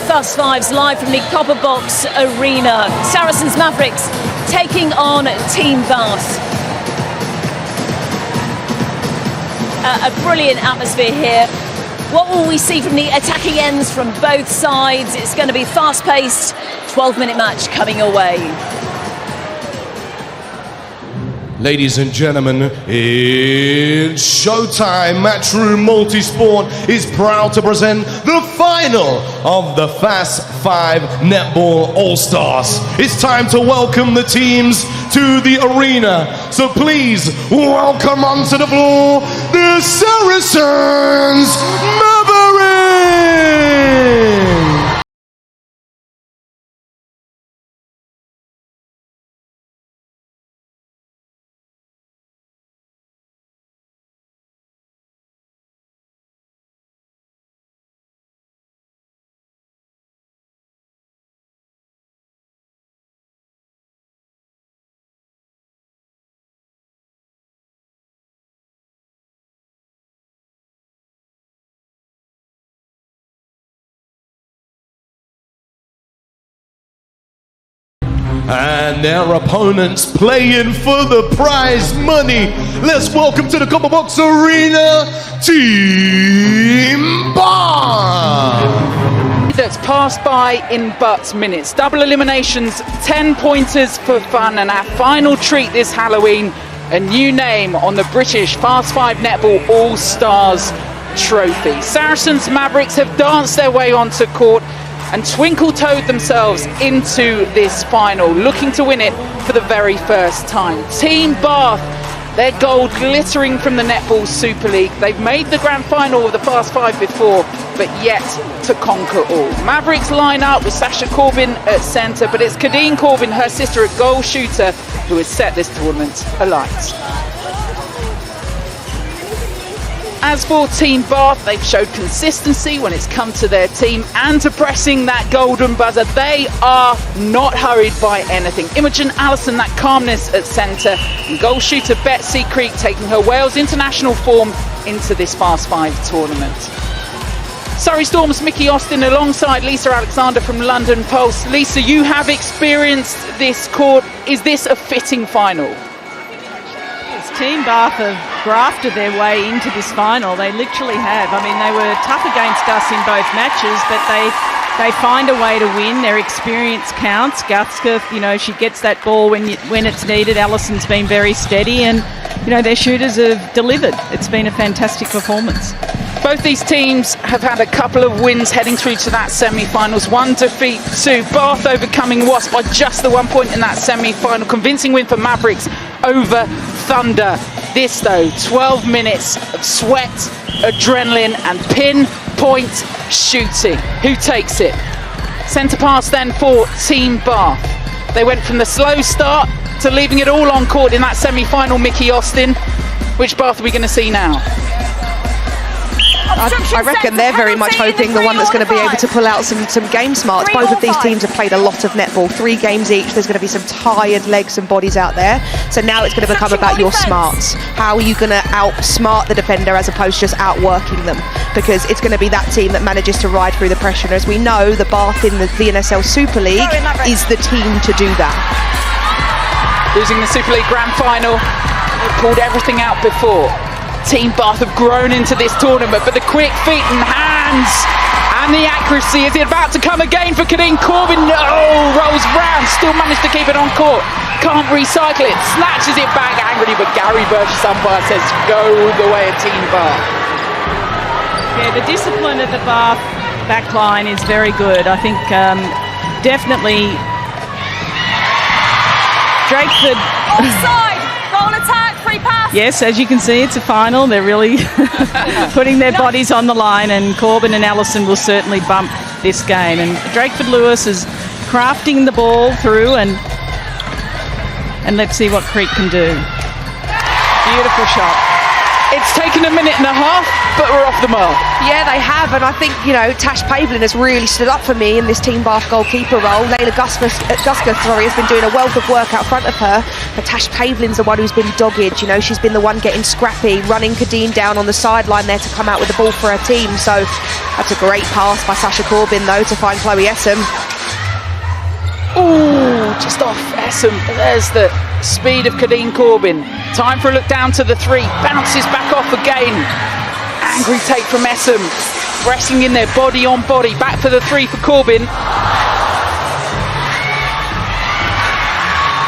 Fast5's live from the Copper Box Arena. Saracens Mavericks taking on Team Bath. A brilliant atmosphere here. What will we see from the attacking ends from both sides? It's going to be fast-paced, 12-minute match coming your way. Ladies and gentlemen, it's showtime. Matchroom Multisport is proud to present the final of the Fast5 Netball All-Stars. It's time to welcome the teams to the arena. So please welcome onto the floor the Saracens Mavericks. And their opponents playing for the prize money. Let's welcome to the Copper Box Arena, Team Bath. That's passed by in but minutes. Double eliminations, 10 pointers for fun, and our final treat this Halloween, a new name on the British Fast5 Netball All-Stars trophy. Saracens Mavericks have danced their way onto court and twinkle-toed themselves into this final, looking to win it for the very first time. Team Bath, their gold glittering from the Netball Super League. They've made the grand final of the Fast5 before, but yet to conquer all. Mavericks line up with Sasha Corbin at centre, but it's Kadeen Corbin, her sister, a goal shooter, who has set this tournament alight. As for Team Bath, they've showed consistency when it's come to their team and to pressing that golden buzzer. They are not hurried by anything. Imogen Allison, that calmness at centre, and goal shooter Betsy Creek taking her Wales international form into this Fast5 tournament. Surrey Storm's Mickey Austin alongside Lisa Alexander from London Pulse. Lisa, you have experienced this court. Is this a fitting final? Team Bath have grafted their way into this final. They literally have. I mean, they were tough against us in both matches, but they find a way to win. Their experience counts. Guska, she gets that ball when it's needed. Allison's been very steady, and their shooters have delivered. It's been a fantastic performance. Both these teams have had a couple of wins heading through to that semi-finals. One defeat to Bath, overcoming Wasp by just the 1 point in that semi-final. Convincing win for Mavericks over Thunder. This though, 12 minutes of sweat, adrenaline and pinpoint shooting. Who takes it? Centre pass then for Team Bath. They went from the slow start to leaving it all on court in that semi-final. Mickey Austin. Which Bath are we going to see now? I reckon they're very much hoping the one that's going to be able to pull out some game smarts. Both of these teams have played a lot of netball, 3 games each. There's going to be some tired legs and bodies out there. So now it's going to become about your smarts. How are you going to outsmart the defender as opposed to just outworking them? Because it's going to be that team that manages to ride through the pressure. And as we know, the Bath in the VNSL Super League is the team to do that. Losing the Super League Grand Final, they pulled everything out before. Team Bath have grown into this tournament, but the quick feet and hands and the accuracy, is it about to come again for Kadeen Corbin? No, rolls round, still managed to keep it on court, can't recycle it, snatches it back angrily, but Gary Burgess umpire says go the way of Team Bath. Yeah, the discipline of the Bath backline is very good. I think definitely Drakeford. Offside, goal attack, free pass. Yes, as you can see, it's a final. They're really putting their bodies on the line, and Corbin and Allison will certainly bump this game. And Drakeford Lewis is crafting the ball through, and let's see what Creek can do. Beautiful shot. It It's taken a minute and a half, but we're off the mark. Yeah, they have, and I think, you know, Tash Pavlin has really stood up for me in this Team Bath goalkeeper role. Layla Guska, has been doing a wealth of work out front of her, but Tash Pavlin's the one who's been dogged. You know, she's been the one getting scrappy, running Kadeen down on the sideline there to come out with the ball for her team. So that's a great pass by Sasha Corbin, though, to find Chloe Essam. Ooh, just off Essam. There's the speed of Kadeen Corbin. Time for a look down to the three. Bounces back off again. Angry take from Essam. Wrestling in there, body on body. Back for the three for Corbin.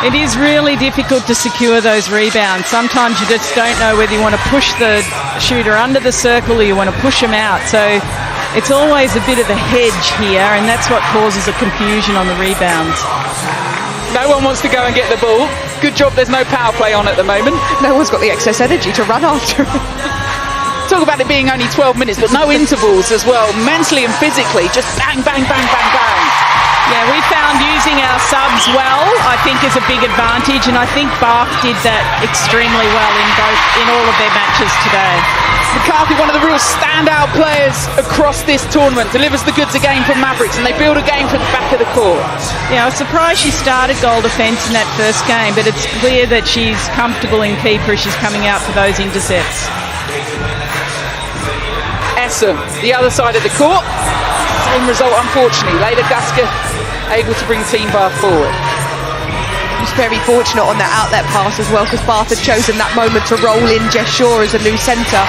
It is really difficult to secure those rebounds. Sometimes you just don't know whether you want to push the shooter under the circle or you want to push them out. So it's always a bit of a hedge here, and that's what causes a confusion on the rebounds. No one wants to go and get the ball. Good job there's no power play on at the moment. No one's got the excess energy to run after it. Talk about it being only 12 minutes, but no intervals as well. Mentally and physically, just bang, bang, bang, bang, bang. Yeah, we found using our subs well, I think, is a big advantage, and I think Bath did that extremely well in all of their matches today. McCarthy, one of the real standout players across this tournament, delivers the goods again from Mavericks, and they build a game from the back of the court. Yeah, I was surprised she started goal defence in that first game, but it's clear that she's comfortable in keeper as she's coming out for those intercepts. Essam, the other side of the court. Same result, unfortunately. Layla Guska able to bring Team Bath forward. Just very fortunate on that outlet pass as well, because Bath had chosen that moment to roll in Jess Shaw as a new centre.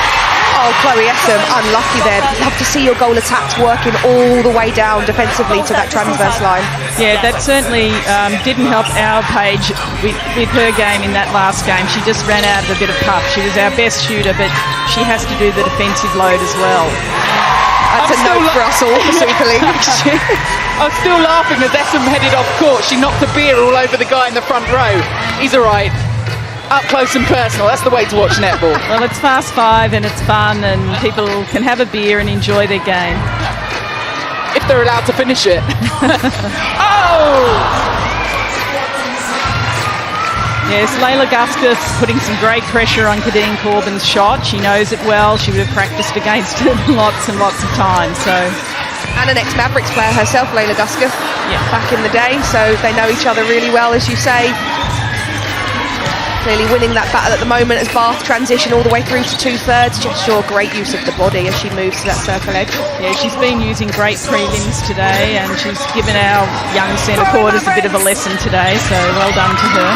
Oh, Chloe Essam, unlucky there. Love to see your goal attacks working all the way down defensively to that transverse line. Yeah, that certainly didn't help our Paige with her game in that last game. She just ran out of a bit of puff. She was our best shooter, but she has to do the defensive load as well. That's a note for us all for Super League. I was still laughing as Essam headed off court. She knocked a beer all over the guy in the front row. He's all right. Up close and personal. That's the way to watch netball. Well, it's Fast 5 and it's fun, and people can have a beer and enjoy their game. If they're allowed to finish it. Oh! Yes, Layla Guska putting some great pressure on Kadeen Corbin's shot. She knows it well. She would have practiced against it lots and lots of times. So, and an ex-Mavericks player herself, Layla Guska, back in the day. So they know each other really well, as you say. Clearly winning that battle at the moment as Bath transition all the way through to two-thirds. Just sure, great use of the body as she moves to that circle edge. Yeah, she's been using great prelims today, and she's given our young centre quarters a bit of a lesson today. So well done to her.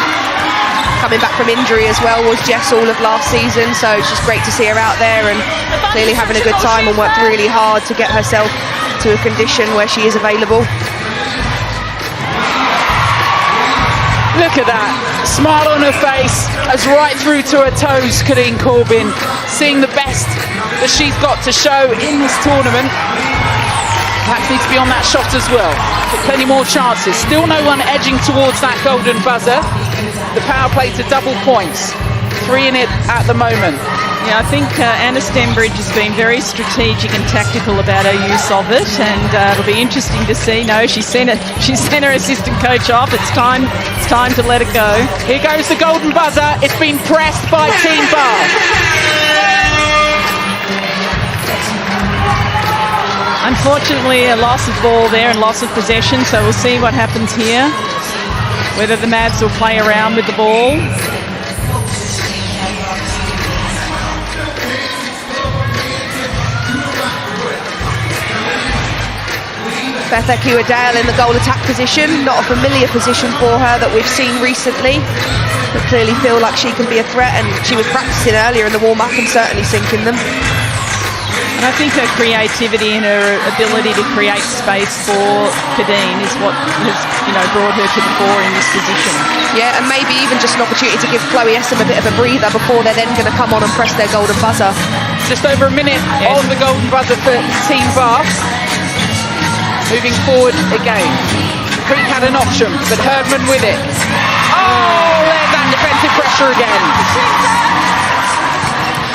Coming back from injury as well was Jess all of last season, so it's just great to see her out there and clearly having a good time, and worked really hard to get herself to a condition where she is available. Look at that, smile on her face, as right through to her toes, Kadeen Corbin, seeing the best that she's got to show in this tournament. Perhaps needs to be on that shot as well. But plenty more chances. Still no one edging towards that golden buzzer. The power play to double points. 3 in it at the moment. Yeah, I think Anna Stembridge has been very strategic and tactical about her use of it, and it'll be interesting to see. No, she sent her assistant coach off. It's time to let it go. Here goes the golden buzzer. It's been pressed by Team Bath. Unfortunately, a loss of ball there and loss of possession, so we'll see what happens here. Whether the Mavs will play around with the ball. Beth Ekiwadale in the goal attack position, not a familiar position for her that we've seen recently, but clearly feel like she can be a threat, and she was practicing earlier in the warm-up and certainly sinking them. And I think her creativity and her ability to create space for Kadeen is what has, brought her to the fore in this position. Yeah, and maybe even just an opportunity to give Chloe Essam a bit of a breather before they're then going to come on and press their golden buzzer. Just over a minute on the golden buzzer for Team Bath. Moving forward again. Creek had an option, but Herdman with it. Oh, there's that defensive pressure again.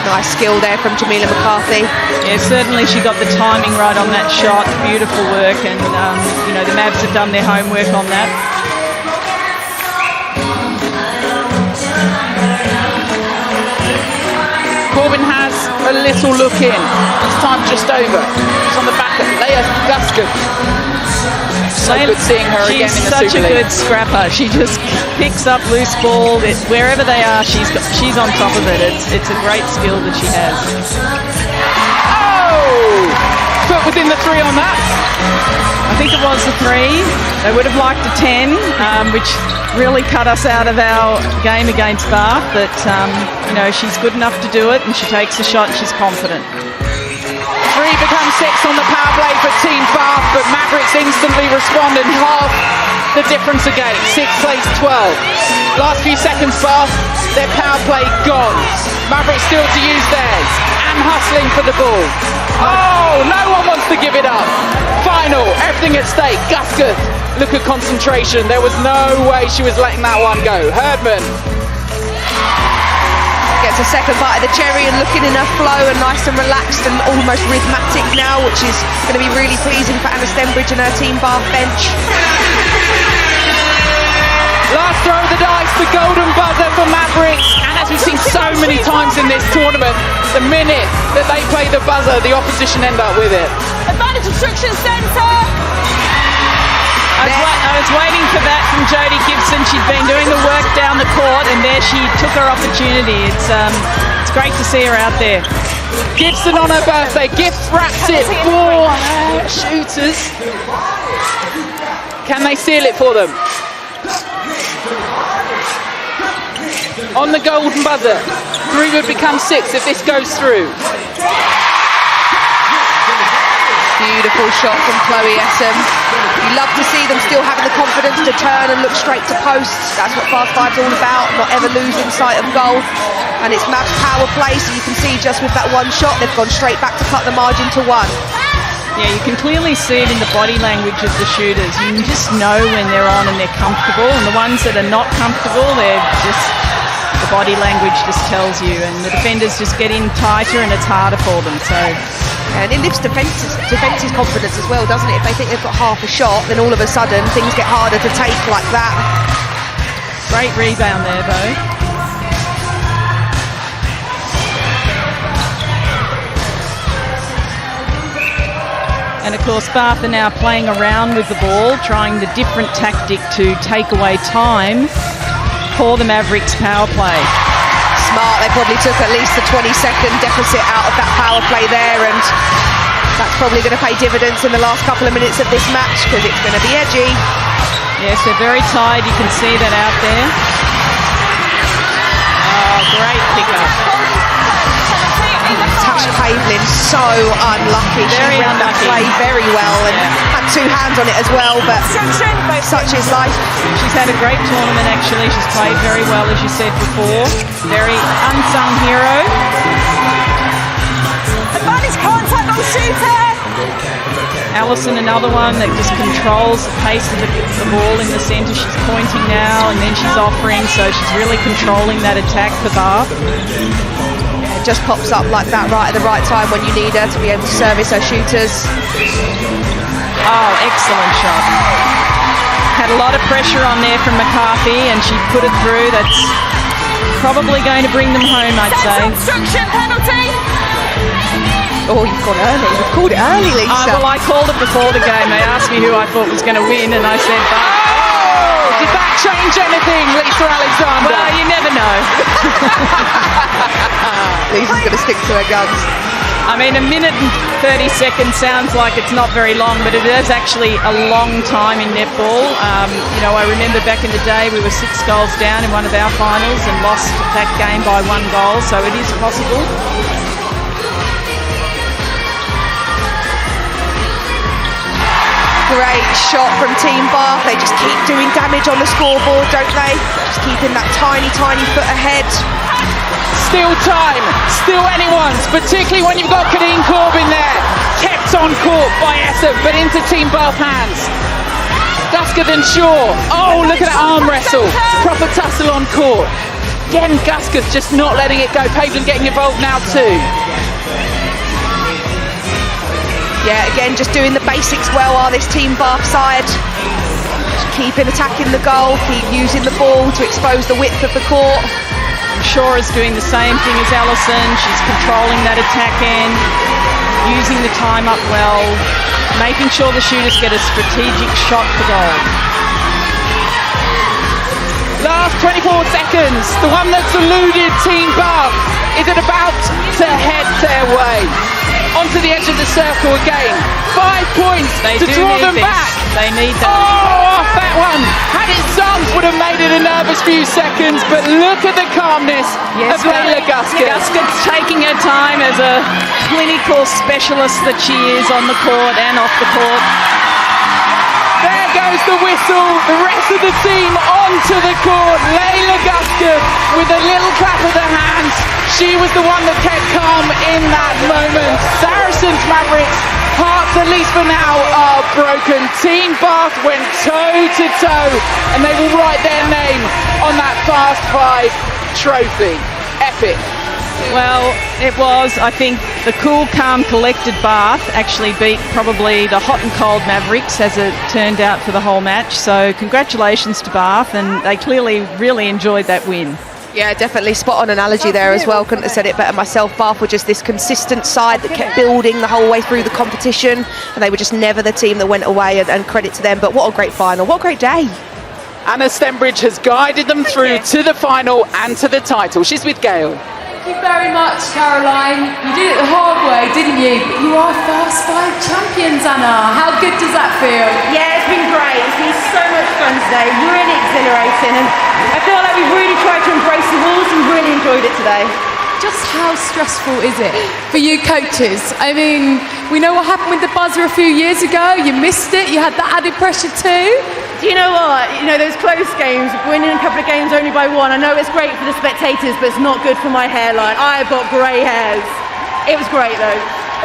Nice skill there from Jamila McCarthy. Yeah, certainly she got the timing right on that shot. Beautiful work, and the Mavs have done their homework on that. Corbin has a little look in. This time just over. She's on the back of Leia Guskett. So good seeing her again in the Super League. She's such a good scrapper. She just picks up loose ball. Wherever they are, she's on top of it. It's a great skill that she has. Oh! Foot within the 3 on that. I think it was the 3. They would have liked a 10, which really cut us out of our game against Bath. But, you know, she's good enough to do it, and she takes the shot and she's confident. 3 becomes 6 on the power play for Team Bath, but Mavericks instantly respond and half the difference again. 6 plays 12. Last few seconds, Bath, their power play gone. Mavericks still to use theirs and hustling for the ball. Oh, no one wants to give it up. Final, everything at stake. Guskett, look at concentration. There was no way she was letting that one go. Herdman. Gets a second bite of the cherry and looking in her flow and nice and relaxed and almost rhythmatic now, which is going to be really pleasing for Anna Stenbridge and her Team Bath bench. Last throw of the dice, the golden buzzer for Mavericks. And as we've seen so many times in this tournament, the minute that they play the buzzer, the opposition end up with it. Advantage obstruction centre. I was waiting for that from Jodie Gibson. She'd been doing the work down the court, and there she took her opportunity. It's great to see her out there. Gibson on her birthday. Gibbs wraps it for her shooters. Can they seal it for them? On the golden buzzer. 3 would become 6 if this goes through. Beautiful shot from Chloe Essam. You love to see them still having the confidence to turn and look straight to posts. That's what Fast 5's all about, not ever losing sight of goal. And it's Mavs power play, so you can see just with that one shot, they've gone straight back to cut the margin to 1. Yeah, you can clearly see it in the body language of the shooters. You can just know when they're on and they're comfortable, and the ones that are not comfortable, they're just, the body language just tells you, and the defenders just get in tighter and it's harder for them. So. And it lifts defence's confidence as well, doesn't it? If they think they've got half a shot, then all of a sudden things get harder to take like that. Great rebound there, though. And of course, Bath are now playing around with the ball, trying the different tactic to take away time for the Mavericks power play. Smart, they probably took at least a 20-second deficit out of that power play there, and that's probably going to pay dividends in the last couple of minutes of this match because it's going to be edgy. Yes, they're very tired, you can see that out there. Oh, great pickup. Tash Pavlin, so unlucky. She read that play very well and had 2 hands on it as well, but such is life. She's had a great tournament actually. She's played very well, as you said before. Very unsung hero. Advantage contact on shooter. Allison, another one that just controls the pace of the ball in the centre. She's pointing now and then she's offering, so she's really controlling that attack for Bath. Just pops up like that right at the right time when you need her to be able to service her shooters. Oh, excellent shot. Had a lot of pressure on there from McCarthy and she put it through. That's probably going to bring them home, I'd say. Obstruction penalty. Oh, you've gone early. You've called it early, Lisa. Well, I called it before the game. They asked me who I thought was going to win and I said Bath. Did that change anything, Lisa Alexander? Well, you never know. Lisa's going to stick to her guns. I mean, 1 minute and 30 seconds sounds like it's not very long, but it is actually a long time in netball. You know, I remember back in the day we were 6 goals down in one of our finals and lost that game by 1 goal, so it is possible. Great shot from Team Bath. They just keep doing damage on the scoreboard, don't they? Just keeping that tiny, tiny foot ahead. Still time, still anyone's, particularly when you've got Kadeen Corbin there. Kept on court by Essam, but into Team Bath hands. Guskett and Shaw. Oh, look at that arm wrestle. Proper tussle on court. Again, Guskett just not letting it go. Pavlin getting involved now too. Yeah, again, just doing the basics well are this Team Bath side. Just keeping attacking the goal, keep using the ball to expose the width of the court. Shora's doing the same thing as Ellison. She's controlling that attack end, using the time up well, making sure the shooters get a strategic shot for goal. Last 24 seconds, the one that's eluded Team Bath, is it about to head their way? Onto the edge of the circle again. 5 points to draw them back. They need that. Oh, off that one. Had it sunk, would have made it a nervous few seconds, but look at the calmness of Layla Guskett. Guskett's taking her time as a clinical specialist that she is on the court and off the court. There goes the whistle, the rest of the team onto the court. Layla Guskett with a little clap of the hands. She was the one that kept calm in that moment. Saracens Mavericks, hearts at least for now are broken. Team Bath went toe to toe and they will write their name on that Fast 5 trophy. Epic. Well, it was, I think, the cool, calm, collected Bath actually beat probably the hot and cold Mavericks as it turned out for the whole match. So congratulations to Bath, and they clearly really enjoyed that win. Yeah, definitely spot on analogy there as well. Couldn't have said it better myself. Bath were just this consistent side that kept building the whole way through the competition, and they were just never the team that went away, and credit to them. But what a great final, what a great day. Anna Stenbridge has guided them through to the final and to the title. She's with Gail. Thank you very much, Caroline. You did it the hard way, didn't you? But you are Fast 5 champions, Anna. How good does that feel? Yeah, it's been great. It's been so much fun today. Really exhilarating. And I feel like we've really tried to embrace the rules and really enjoyed it today. Just how stressful is it for you coaches? I mean, we know what happened with the buzzer a few years ago. You missed it. You had that added pressure too. Do you know what? You know, those close games, winning a couple of games only by one, I know it's great for the spectators, but it's not good for my hairline. I've got grey hairs. It was great though.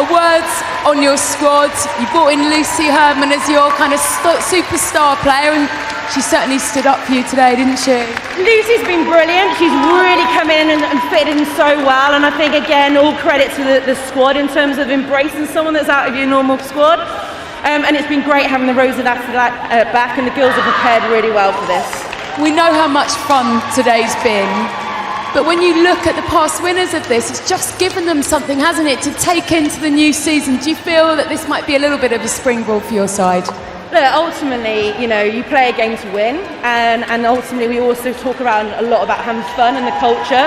Words on your squad. You brought in Lucy Herman as your kind of superstar player, and she certainly stood up for you today, didn't she? Lucy's been brilliant. She's really come in and fitted in so well, and I think again all credit to the squad in terms of embracing someone that's out of your normal squad. And it's been great having the Rosa back, and the girls have prepared really well for this. We know how much fun today's been, but when you look at the past winners of this, it's just given them something, hasn't it, to take into the new season. Do you feel that this might be a little bit of a springboard for your side? Look, ultimately, you know, you play a game to win, and ultimately we also talk around a lot about having fun and the culture,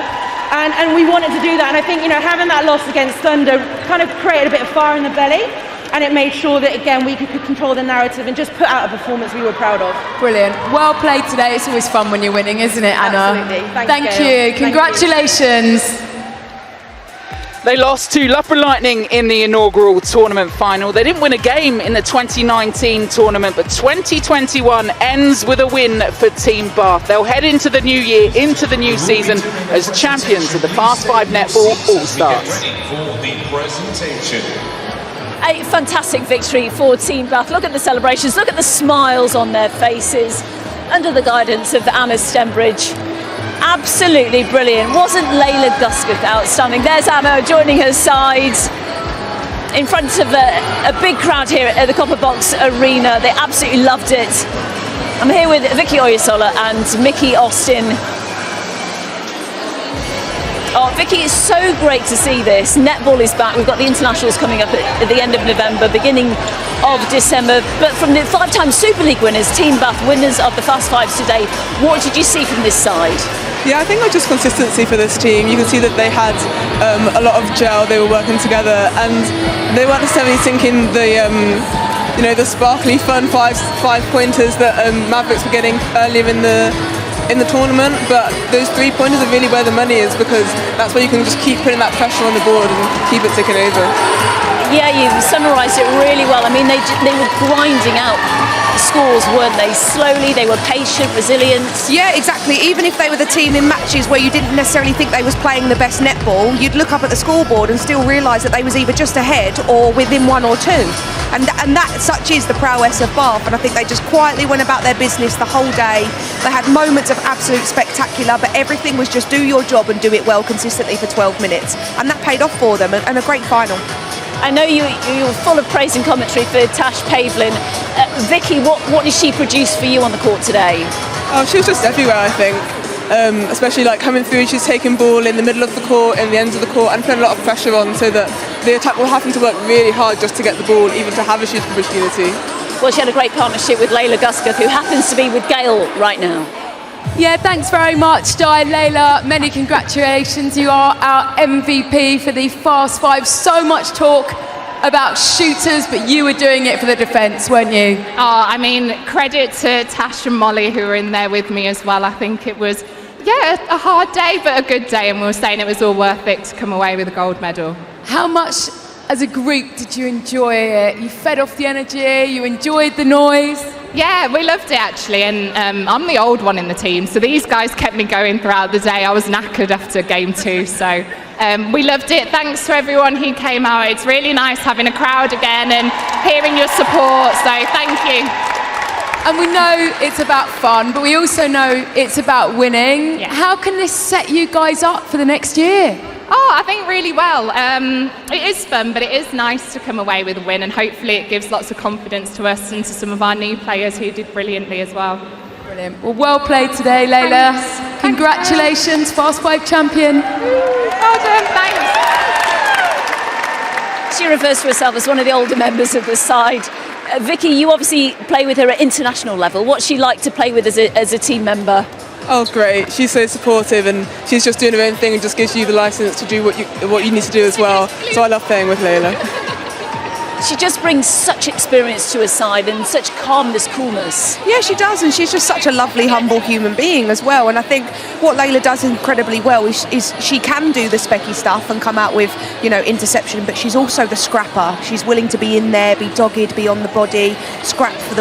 and we wanted to do that. And I think, you know, having that loss against Thunder kind of created a bit of fire in the belly, and it made sure that, again, we could control the narrative and just put out a performance we were proud of. Brilliant. Well played today. It's always fun when you're winning, isn't it, Anna? Absolutely. Thank you. Congratulations. They lost to Loughborough Lightning in the inaugural tournament final. They didn't win a game in the 2019 tournament, but 2021 ends with a win for Team Bath. They'll head into the new year, into the new season as champions of the Fast 5 Netball All-Stars. A fantastic victory for Team Bath. Look at the celebrations, look at the smiles on their faces under the guidance of Anna Stenbridge. Absolutely brilliant. Wasn't Layla Guskett outstanding? There's Anna joining her side in front of a big crowd here at the Copper Box Arena. They absolutely loved it. I'm here with Vicky Oyasola and Mickey Austin. Oh, Vicky, it's so great to see this. Netball is back. We've got the internationals coming up at the end of November, beginning of December. But from the 5-time Super League winners, Team Bath, winners of the Fast Fives today, what did you see from this side? Yeah, I think it was just consistency for this team. You can see that they had a lot of gel. They were working together, and they weren't necessarily sinking the the sparkly, fun five pointers that Mavericks were getting earlier in the tournament, but those 3-pointers are really where the money is, because that's where you can just keep putting that pressure on the board and keep it ticking over. Yeah, you've summarised it really well. I mean, they were grinding out scores, weren't they? Slowly, they were patient, resilient. Yeah, exactly. Even if they were the team in matches where you didn't necessarily think they was playing the best netball, you'd look up at the scoreboard and still realise that they was either just ahead or within 1 or 2. And that such is the prowess of Bath, and I think they just quietly went about their business the whole day. They had moments of absolute spectacular, but everything was just do your job and do it well consistently for 12 minutes. And that paid off for them, and a great final. I know you were full of praise and commentary for Tash Pavlin. Vicky, what did she produce for you on the court today? Oh, she was just everywhere, I think. especially like coming through. She's taking ball in the middle of the court, in the ends of the court, and putting a lot of pressure on, so that the attack will having to work really hard just to get the ball, even to have a shooting opportunity. Well, she had a great partnership with Layla Gusketh, who happens to be with Gail right now. Yeah, thanks very much, Di. Layla, many congratulations. You are our MVP for the Fast 5. So much talk about shooters, but you were doing it for the defence, weren't you? Oh, I mean, credit to Tash and Molly, who were in there with me as well. I think it was, a hard day, but a good day, and we were saying it was all worth it to come away with a gold medal. How much, as a group, did you enjoy it? You fed off the energy, you enjoyed the noise? Yeah, we loved it actually, and I'm the old one in the team, so these guys kept me going throughout the day. I was knackered after game 2, so we loved it. Thanks to everyone who came out. It's really nice having a crowd again and hearing your support, so thank you. And we know it's about fun, but we also know it's about winning. Yeah. How can this set you guys up for the next year? Oh, I think really well. It is fun, but it is nice to come away with a win, and hopefully it gives lots of confidence to us and to some of our new players who did brilliantly as well. Brilliant. Well played today, Layla. Thanks. Congratulations, Fast 5 champion. Well done, thanks. She refers to herself as one of the older members of the side. Vicky, you obviously play with her at international level. What's she like to play with as a team member? Oh, great. She's so supportive, and she's just doing her own thing and just gives you the license to do what you need to do as well. So I love playing with Layla. She just brings such experience to her side and such calmness, coolness. Yeah, she does, and she's just such a lovely, humble human being as well. And I think what Layla does incredibly well is she can do the specky stuff and come out with, interception, but she's also the scrapper. She's willing to be in there, be dogged, be on the body, scrap for the